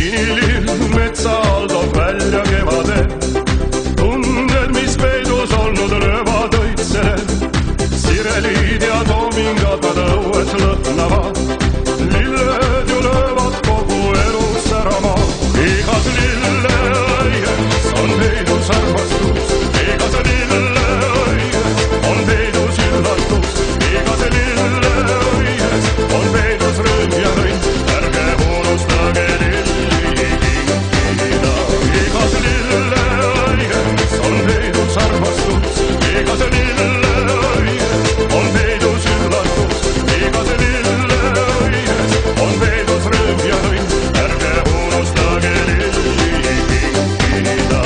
sinilill metsa all toob välja kevade. Tunded, mis peidus olnud löövad õitsele. Sireliid ja toomingad nad õues lõhnavad. Lilled ju löövad kogu elu särama. Igas lilleaies on peidus armastus. Igas lilleaies on peidus üllatus. Igas lilleaies on peidus rõõm ja õnn. Ärge unustage lilli kinkida. Igas lilleaies on peidus armastus. Igas lilleaies on peidus üllatus. Igas lilleaies on peidus rõõm ja õnn. Ärge unustage lilli kinkida.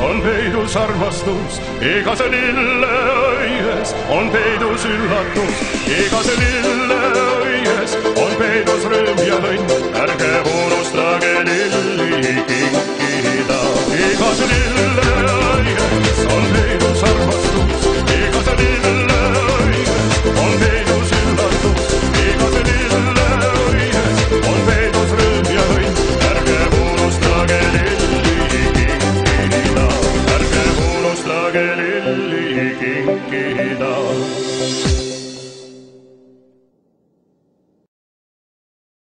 On peidus armastus, igas lilleaies on peidus üllatus. Igas lilleaies on peidus rõõm ja õnn. Ärge unustage lilli kinkida. Igas lilleaies on peidus armastus. Igas lilleaies on peidus üllatus. Igas lilleaies on peidus rõõm ja õnn. Ärge unustage lilli kinkida. Ärge unustage lilli kinkida.